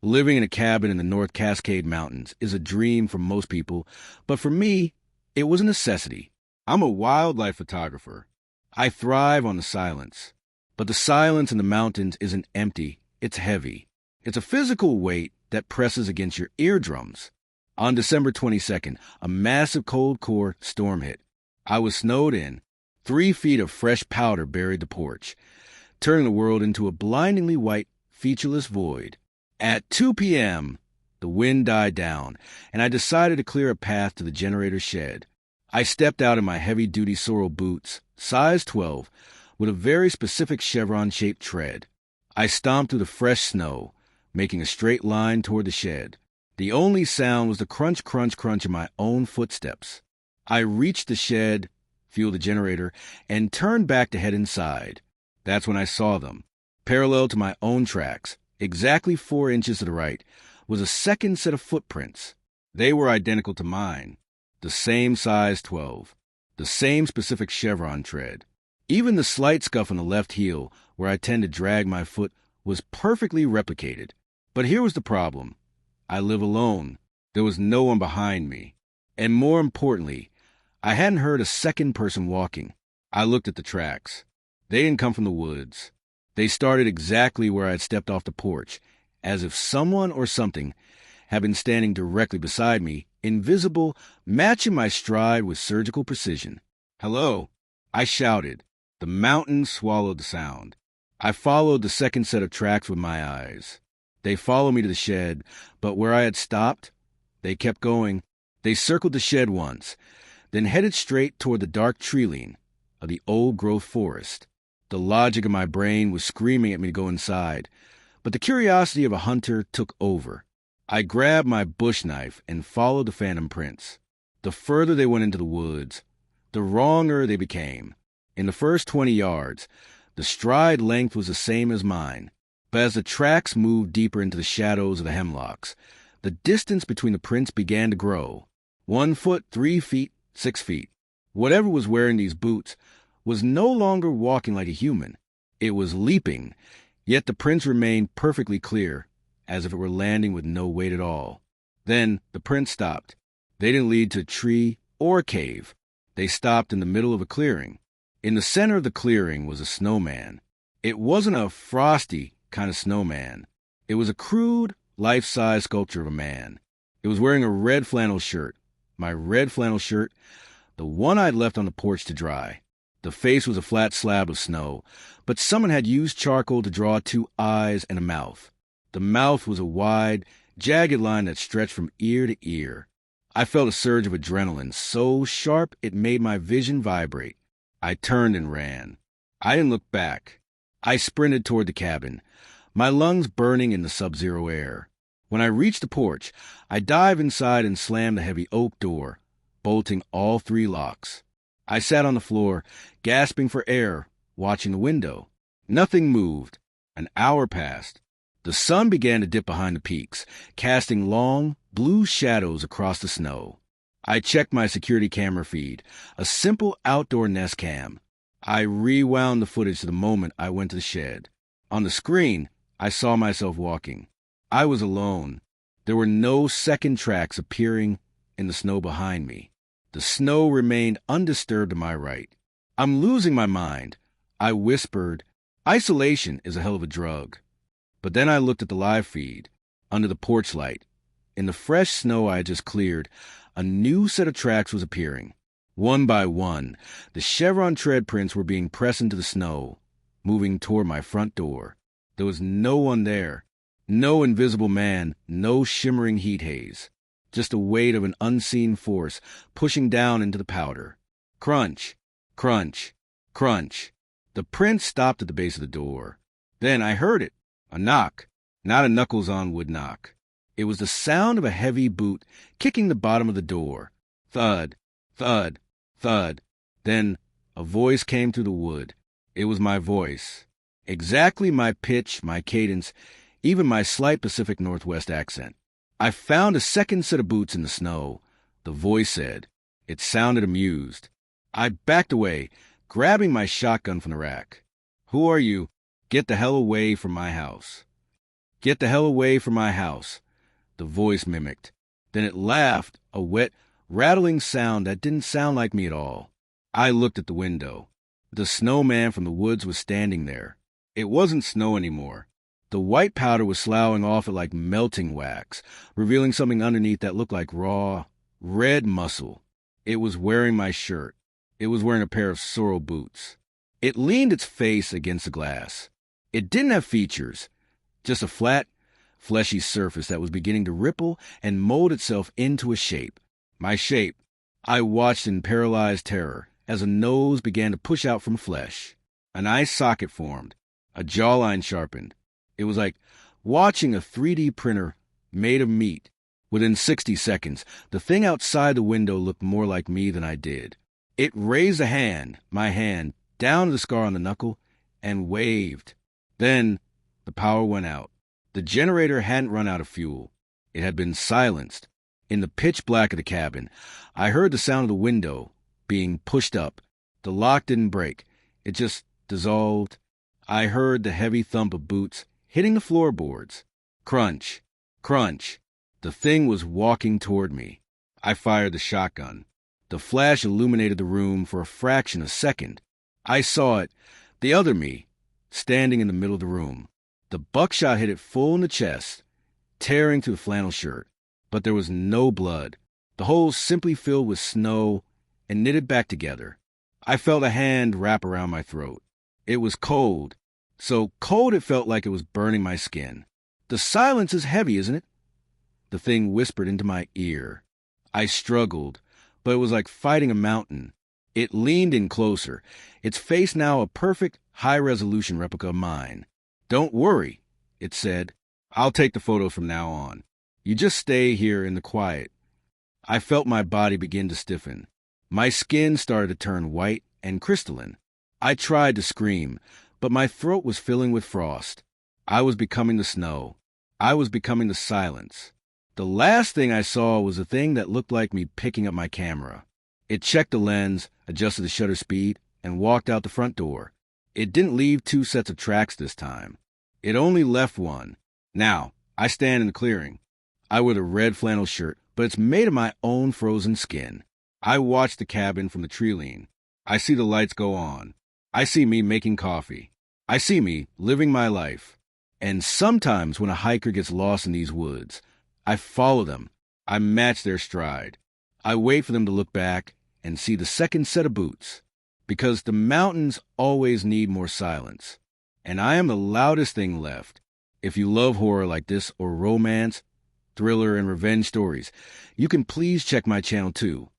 Living in a cabin in the North Cascade Mountains is a dream for most people, but for me, it was a necessity. I'm a wildlife photographer. I thrive on the silence. But the silence in the mountains isn't empty, it's heavy. It's a physical weight that presses against your eardrums. On December 22nd, a massive cold core storm hit. I was snowed in. 3 feet of fresh powder buried the porch, turning the world into a blindingly white, featureless void. At 2 p.m., the wind died down, and I decided to clear a path to the generator shed. I stepped out in my heavy-duty sorrel boots, size 12, with a very specific chevron-shaped tread. I stomped through the fresh snow, making a straight line toward the shed. The only sound was the crunch, crunch, crunch of my own footsteps. I reached the shed, fueled the generator, and turned back to head inside. That's when I saw them. Parallel to my own tracks, exactly 4 inches to the right, was a second set of footprints. They were identical to mine. The same size 12. The same specific chevron tread. Even the slight scuff on the left heel, where I tend to drag my foot, was perfectly replicated. But here was the problem. I live alone. There was no one behind me. And more importantly, I hadn't heard a second person walking. I looked at the tracks. They didn't come from the woods. They started exactly where I had stepped off the porch, as if someone or something had been standing directly beside me, invisible, matching my stride with surgical precision. "Hello," I shouted. The mountains swallowed the sound. I followed the second set of tracks with my eyes. They followed me to the shed, but where I had stopped, they kept going. They circled the shed once, then headed straight toward the dark tree-line of the old-growth forest. The logic of my brain was screaming at me to go inside, but the curiosity of a hunter took over. I grabbed my bush knife and followed the phantom prints. The further they went into the woods, the wronger they became. In the first 20 yards, the stride length was the same as mine, but as the tracks moved deeper into the shadows of the hemlocks, the distance between the prints began to grow. 1 foot, 3 feet, 6 feet. Whatever was wearing these boots was no longer walking like a human. It was leaping, yet the prints remained perfectly clear, as if it were landing with no weight at all. Then the prints stopped. They didn't lead to a tree or a cave. They stopped in the middle of a clearing. In the center of the clearing was a snowman. It wasn't a frosty kind of snowman. It was a crude, life-size sculpture of a man. It was wearing a red flannel shirt. My red flannel shirt, the one I'd left on the porch to dry. The face was a flat slab of snow, but someone had used charcoal to draw 2 eyes and a mouth. The mouth was a wide, jagged line that stretched from ear to ear. I felt a surge of adrenaline, so sharp it made my vision vibrate. I turned and ran. I didn't look back. I sprinted toward the cabin, my lungs burning in the sub-zero air. When I reached the porch, I dived inside and slammed the heavy oak door, bolting all 3 locks. I sat on the floor, gasping for air, watching the window. Nothing moved. An hour passed. The sun began to dip behind the peaks, casting long, blue shadows across the snow. I checked my security camera feed, a simple outdoor Nest cam. I rewound the footage to the moment I went to the shed. On the screen, I saw myself walking. I was alone. There were no second tracks appearing in the snow behind me. The snow remained undisturbed to my right. "I'm losing my mind," I whispered. Isolation is a hell of a drug. But then I looked at the live feed, under the porch light. In the fresh snow I had just cleared, a new set of tracks was appearing. One by one, the chevron tread prints were being pressed into the snow, moving toward my front door. There was no one there. No invisible man, no shimmering heat haze. Just the weight of an unseen force pushing down into the powder. Crunch, crunch, crunch. The prints stopped at the base of the door. Then I heard it. A knock. Not a knuckles-on-wood knock. It was the sound of a heavy boot kicking the bottom of the door. Thud, thud, thud. Then a voice came through the wood. It was my voice. Exactly my pitch, my cadence, even my slight Pacific Northwest accent. "I found a second set of boots in the snow," the voice said. It sounded amused. I backed away, grabbing my shotgun from the rack. "Who are you? Get the hell away from my house." Get the hell away from my house, the voice mimicked. Then it laughed, a wet, rattling sound that didn't sound like me at all. I looked at the window. The snowman from the woods was standing there. It wasn't snow anymore. The white powder was sloughing off it like melting wax, revealing something underneath that looked like raw, red muscle. It was wearing my shirt. It was wearing a pair of sorrel boots. It leaned its face against the glass. It didn't have features, just a flat, fleshy surface that was beginning to ripple and mold itself into a shape. My shape. I watched in paralyzed terror as a nose began to push out from flesh. An eye socket formed, a jawline sharpened. It was like watching a 3D printer made of meat. Within 60 seconds, the thing outside the window looked more like me than I did. It raised a hand, my hand, down to the scar on the knuckle, and waved. Then the power went out. The generator hadn't run out of fuel. It had been silenced. In the pitch black of the cabin, I heard the sound of the window being pushed up. The lock didn't break. It just dissolved. I heard the heavy thump of boots hitting the floorboards. Crunch, crunch. The thing was walking toward me. I fired the shotgun. The flash illuminated the room for a fraction of a second. I saw it, the other me, standing in the middle of the room. The buckshot hit it full in the chest, tearing through the flannel shirt. But there was no blood. The hole simply filled with snow and knitted back together. I felt a hand wrap around my throat. It was cold. So cold it felt like it was burning my skin. The silence is heavy, isn't it? The thing whispered into my ear. I struggled, but it was like fighting a mountain. It leaned in closer, its face now a perfect, high-resolution replica of mine. Don't worry, it said. I'll take the photos from now on. You just stay here in the quiet. I felt my body begin to stiffen. My skin started to turn white and crystalline. I tried to scream, but my throat was filling with frost. I was becoming the snow. I was becoming the silence. The last thing I saw was a thing that looked like me picking up my camera. It checked the lens, adjusted the shutter speed, and walked out the front door. It didn't leave 2 sets of tracks this time. It only left one. Now, I stand in the clearing. I wear the red flannel shirt, but it's made of my own frozen skin. I watch the cabin from the tree lean. I see the lights go on. I see me making coffee. I see me living my life. And sometimes when a hiker gets lost in these woods, I follow them. I match their stride. I wait for them to look back and see the second set of boots. Because the mountains always need more silence. And I am the loudest thing left. If you love horror like this or romance, thriller, and revenge stories, you can please check my channel too.